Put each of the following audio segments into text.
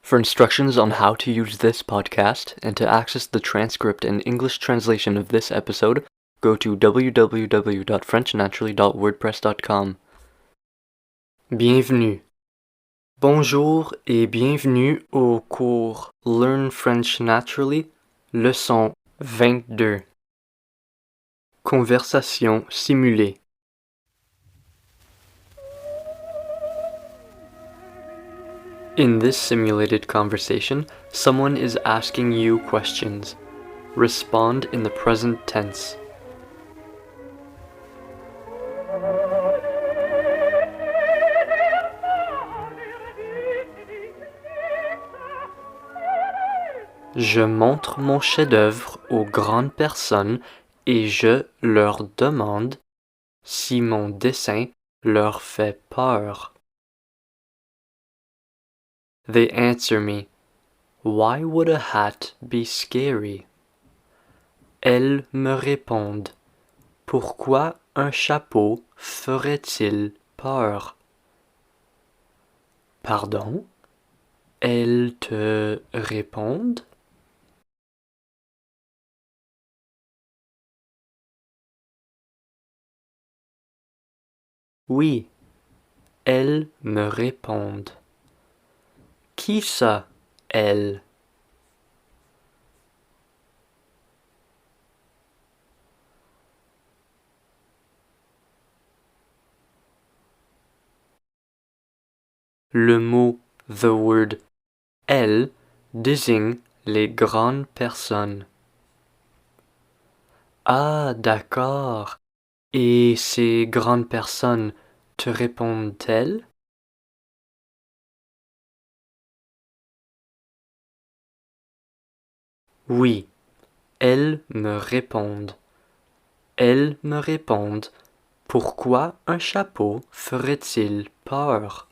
For instructions on how to use this podcast and to access the transcript and English translation of this episode, go to www.frenchnaturally.wordpress.com. Bienvenue. Bonjour et bienvenue au cours Learn French Naturally, leçon 22. Conversation simulée. In this simulated conversation, someone is asking you questions. Respond in the present tense. Je montre mon chef-d'œuvre aux grandes personnes et je leur demande si mon dessin leur fait peur. They answer me, "Why would a hat be scary?" Elles me répondent, "Pourquoi un chapeau ferait-il peur?" Pardon? Elles te répondent? Oui, elles me répondent. Qui ça, elle? Le mot the word elle désigne les grandes personnes. Ah, d'accord. Et ces grandes personnes te répondent-elles? Oui, elles me répondent. Elles me répondent, pourquoi un chapeau ferait-il peur?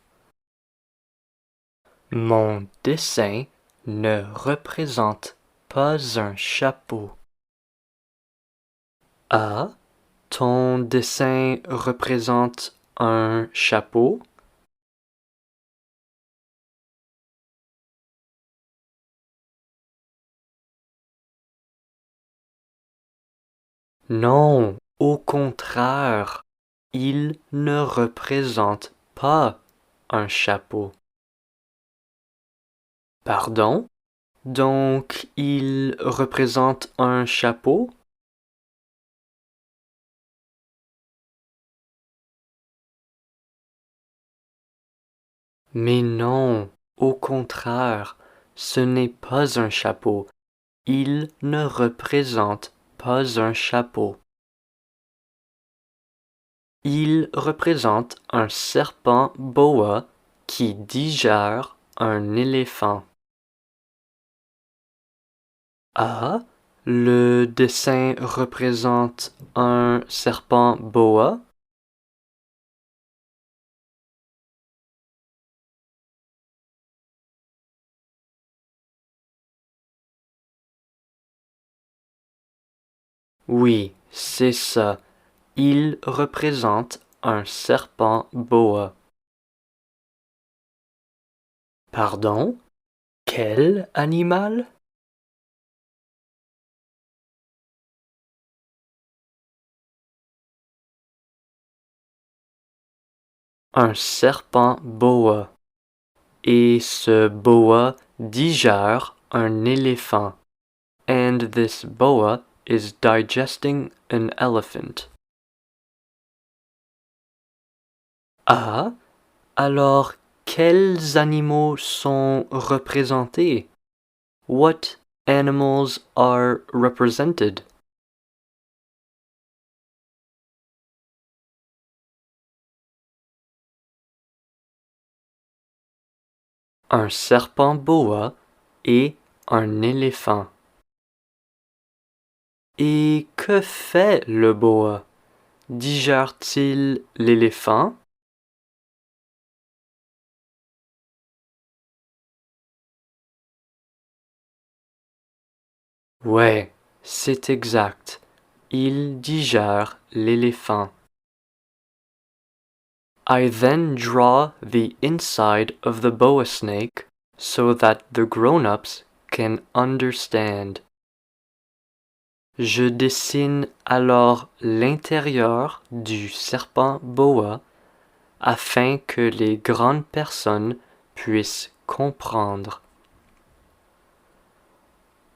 Mon dessin ne représente pas un chapeau. Ah, ton dessin représente un chapeau? Non, au contraire, il ne représente pas un chapeau. Pardon? Donc, il représente un chapeau? Mais non, au contraire, ce n'est pas un chapeau. Il ne représente pas un chapeau. Il représente un serpent boa qui digère un éléphant. Ah, le dessin représente un serpent boa? Oui, c'est ça. Il représente un serpent boa. Pardon? Quel animal? Un serpent boa. Et ce boa digère un éléphant. And this boa is digesting an elephant. Ah, alors quels animaux sont représentés? What animals are represented? Un serpent boa et un éléphant. Et que fait le boa? Digère-t-il l'éléphant? Ouais, c'est exact. Il digère l'éléphant. I then draw the inside of the boa snake so that the grown-ups can understand. Je dessine alors l'intérieur du serpent boa afin que les grandes personnes puissent comprendre.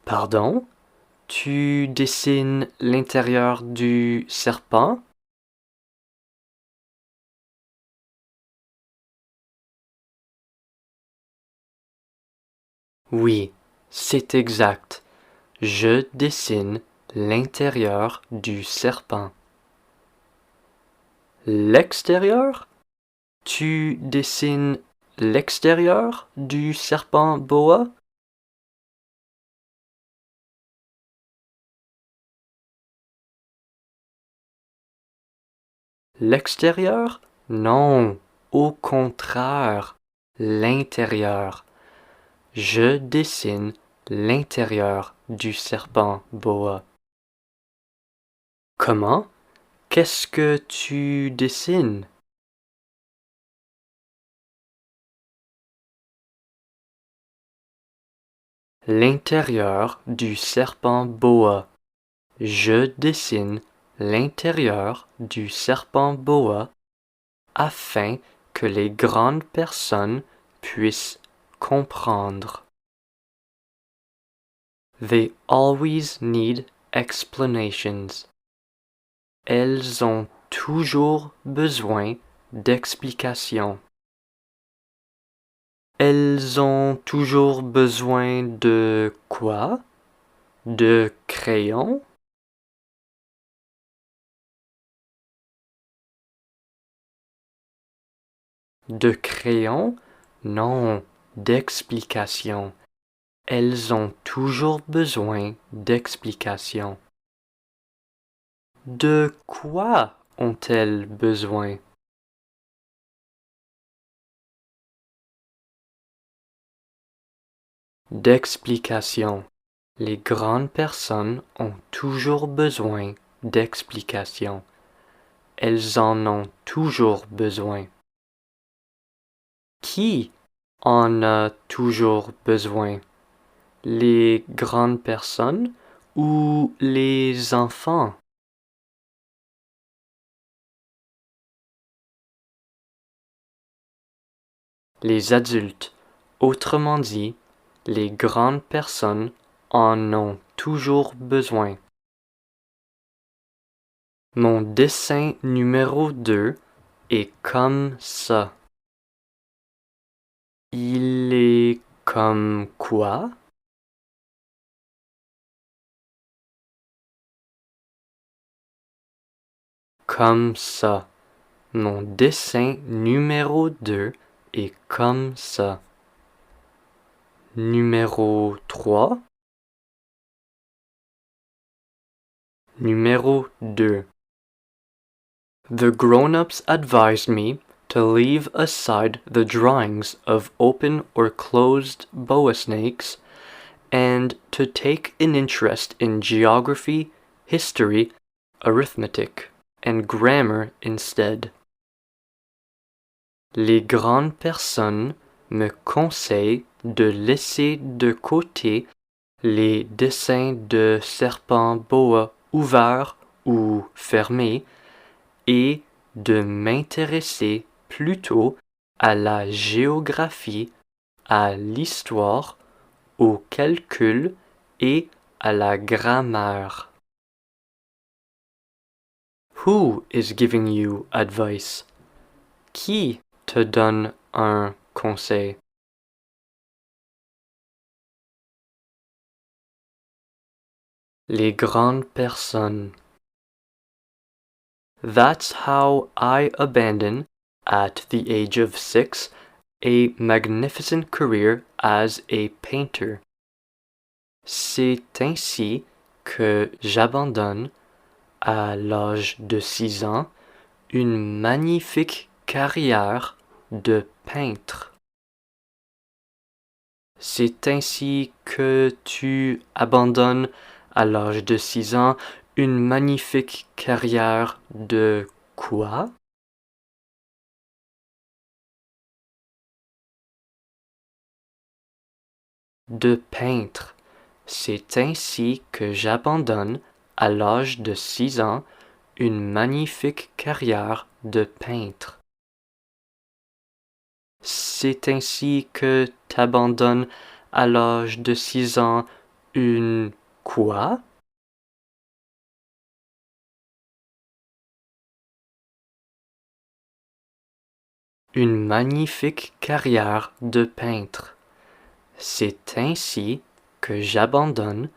Pardon? Tu dessines l'intérieur du serpent? Oui, c'est exact. Je dessine l'intérieur du serpent. L'extérieur? Tu dessines l'extérieur du serpent boa? L'extérieur? Non, au contraire, l'intérieur. Je dessine l'intérieur du serpent boa. Comment? Qu'est-ce que tu dessines? L'intérieur du serpent boa. Je dessine l'intérieur du serpent boa afin que les grandes personnes puissent comprendre. They always need explanations. Elles ont toujours besoin d'explications. Elles ont toujours besoin de quoi? De crayons? De crayons? Non, d'explications. Elles ont toujours besoin d'explications. De quoi ont-elles besoin? D'explications. Les grandes personnes ont toujours besoin d'explications. Elles en ont toujours besoin. Qui en a toujours besoin? Les grandes personnes ou les enfants? Les adultes. Autrement dit, les grandes personnes en ont toujours besoin. Mon dessin numéro 2 est comme ça. Il est comme quoi? Comme ça. Mon dessin numéro 2 est comme ça. Numéro 3. Numéro 2. The grown-ups advised me to leave aside the drawings of open or closed boa snakes and to take an interest in geography, history, arithmetic, and grammar instead. Les grandes personnes me conseillent de laisser de côté les dessins de serpents boa ouverts ou fermés et de m'intéresser plutôt à la géographie, à l'histoire, au calcul et à la grammaire. Who is giving you advice? Qui te donne un conseil? Les grandes personnes. That's how I abandoned, at the age of 6, a magnificent career as a painter. C'est ainsi que j'abandonne, à l'âge de 6 ans, une magnifique carrière de peintre. C'est ainsi que tu abandonnes, à l'âge de 6 ans, une magnifique carrière de quoi? de peintre. C'est ainsi que j'abandonne, à l'âge de 6 ans, une magnifique carrière de peintre. C'est ainsi que t'abandonnes, à l'âge de 6 ans, une quoi? Une magnifique carrière de peintre. C'est ainsi que j'abandonne,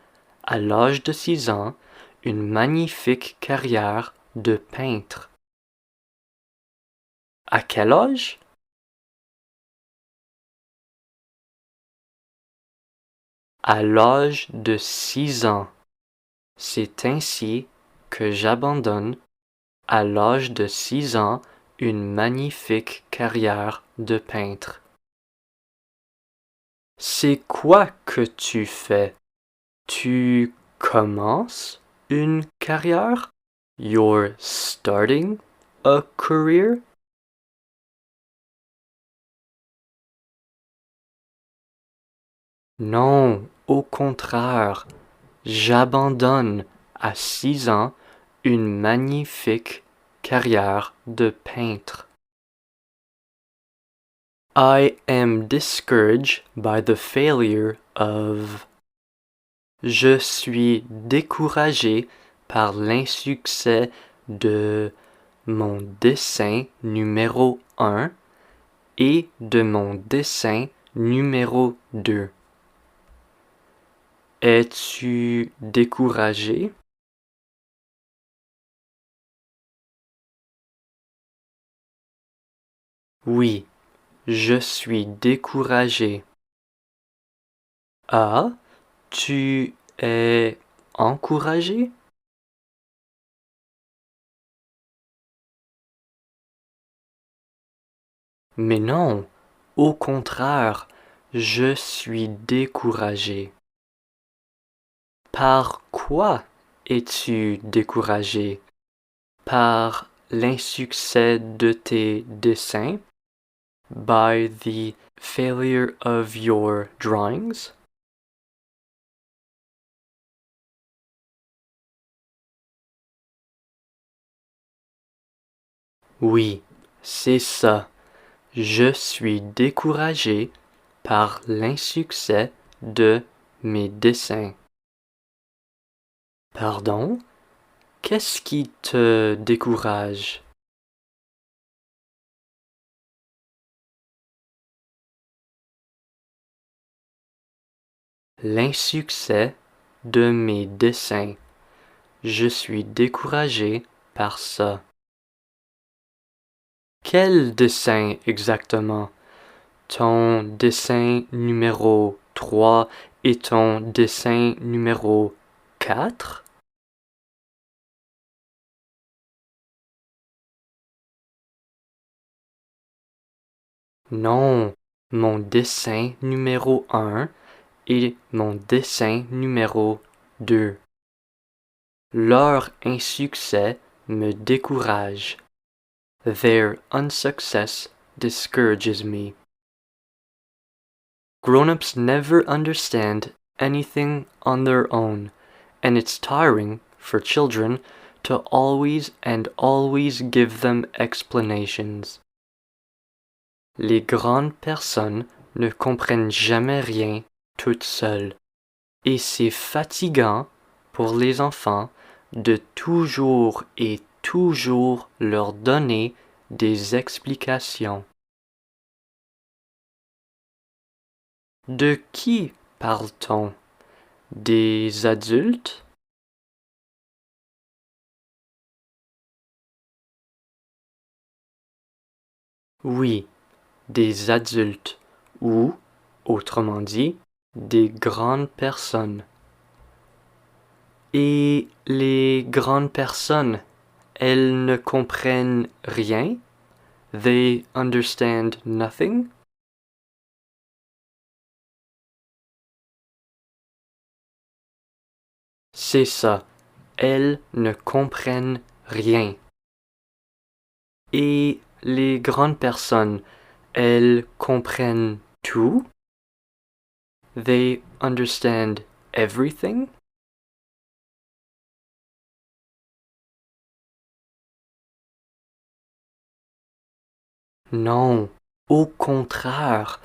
à l'âge de 6 ans, une magnifique carrière de peintre. À quel âge? À l'âge de 6 ans. C'est ainsi que j'abandonne, à l'âge de 6 ans, une magnifique carrière de peintre. C'est quoi que tu fais? Tu commences une carrière? You're starting a career? Non, au contraire, j'abandonne à 6 ans une magnifique carrière de peintre. I am discouraged by the failure of. Je suis découragé par l'insuccès de mon dessin numéro 1 et de mon dessin numéro 2. Es-tu découragé? Oui, je suis découragé. Ah, tu es encouragé? Mais non, au contraire, je suis découragé. Par quoi es-tu découragé? Par l'insuccès de tes dessins? By the failure of your drawings? Oui, c'est ça. Je suis découragé par l'insuccès de mes dessins. Pardon? Qu'est-ce qui te décourage? L'insuccès de mes dessins. Je suis découragé par ça. Quel dessin exactement? Ton dessin numéro 3 et ton dessin numéro 4? Non, mon dessin numéro 1 et mon dessin numéro 2. Leur insuccès me décourage. Their unsuccess discourages me. Grown-ups never understand anything on their own, and it's tiring for children to always and always give them explanations. Les grandes personnes ne comprennent jamais rien toutes seules, et c'est fatigant pour les enfants de toujours et toujours leur donner des explications. De qui parle-t-on? Des adultes? Oui, des adultes, ou, autrement dit, des grandes personnes. Et les grandes personnes, elles ne comprennent rien? They understand nothing? C'est ça, elles ne comprennent rien. Et les grandes personnes, elles comprennent tout? They understand everything? Non, au contraire,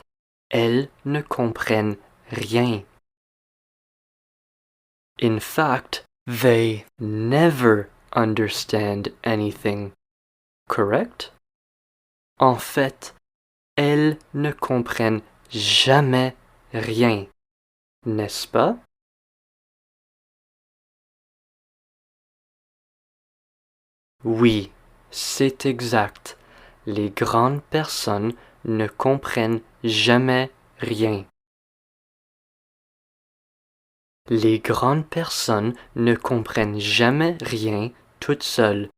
elles ne comprennent rien. In fact, they never understand anything. Correct? En fait, elles ne comprennent jamais rien, n'est-ce pas? Oui, c'est exact. Les grandes personnes ne comprennent jamais rien. Les grandes personnes ne comprennent jamais rien toutes seules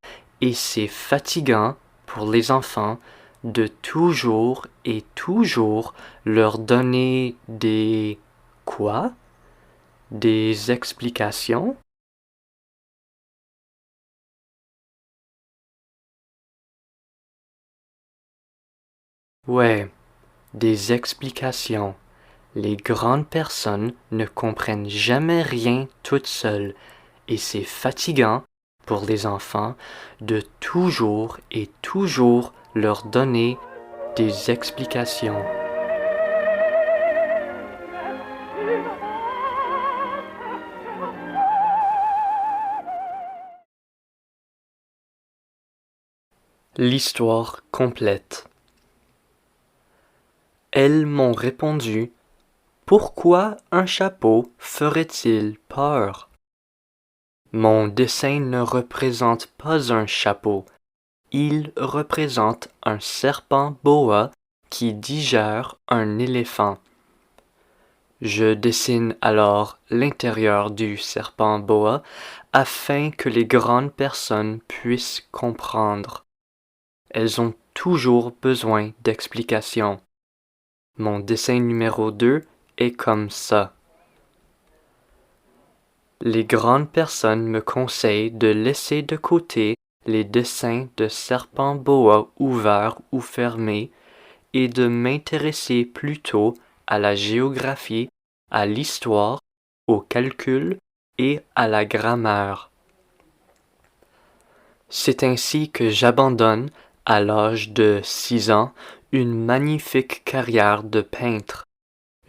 et c'est fatigant pour les enfants de toujours et toujours leur donner des... Quoi? Des explications? Ouais, des explications. Les grandes personnes ne comprennent jamais rien toutes seules et c'est fatigant pour les enfants de toujours et toujours leur donner des explications. L'histoire complète. Elles m'ont répondu: pourquoi un chapeau ferait-il peur? Mon dessin ne représente pas un chapeau, il représente un serpent boa qui digère un éléphant. Je dessine alors l'intérieur du serpent boa afin que les grandes personnes puissent comprendre. Elles ont toujours besoin d'explications. Mon dessin numéro 2 est comme ça. Les grandes personnes me conseillent de laisser de côté les dessins de serpents boa ouverts ou fermés et de m'intéresser plutôt à la géographie, à l'histoire, au calcul et à la grammaire. C'est ainsi que j'abandonne, à l'âge de 6 ans, une magnifique carrière de peintre.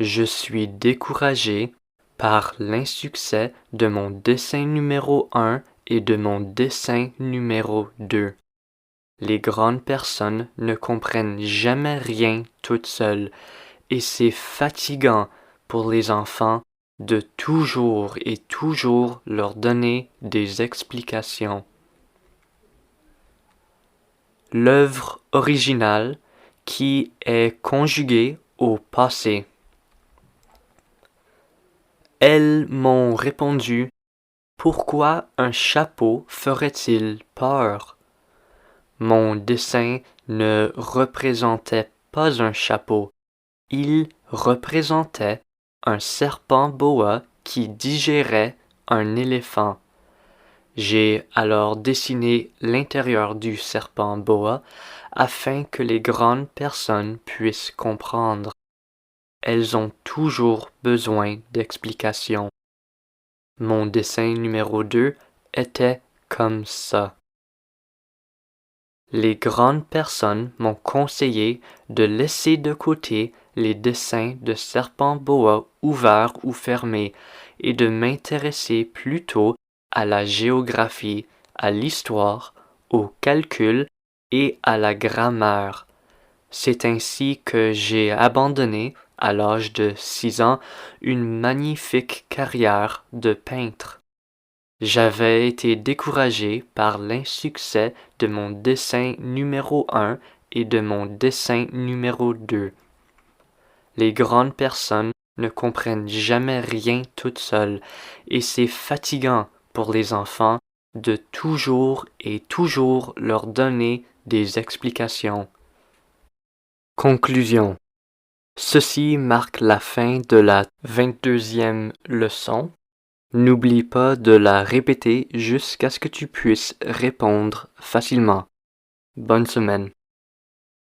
Je suis découragé par l'insuccès de mon dessin numéro 1 et de mon dessin numéro 2. Les grandes personnes ne comprennent jamais rien toutes seules, et c'est fatigant pour les enfants de toujours et toujours leur donner des explications. L'œuvre originale qui est conjuguée au passé. Elles m'ont répondu: pourquoi un chapeau ferait-il peur? Mon dessin ne représentait pas un chapeau, il représentait un serpent boa qui digérait un éléphant. J'ai alors dessiné l'intérieur du serpent boa afin que les grandes personnes puissent comprendre. Elles ont toujours besoin d'explications. Mon dessin numéro 2 était comme ça. Les grandes personnes m'ont conseillé de laisser de côté les dessins de serpents boa ouverts ou fermés et de m'intéresser plutôt à la géographie, à l'histoire, au calcul et à la grammaire. C'est ainsi que j'ai abandonné, à l'âge de 6 ans, une magnifique carrière de peintre. J'avais été découragé par l'insuccès de mon dessin numéro 1 et de mon dessin numéro 2. Les grandes personnes ne comprennent jamais rien toutes seules, et c'est fatigant pour les enfants de toujours et toujours leur donner des explications. Conclusion. Ceci marque la fin de la 22e leçon. N'oublie pas de la répéter jusqu'à ce que tu puisses répondre facilement. Bonne semaine.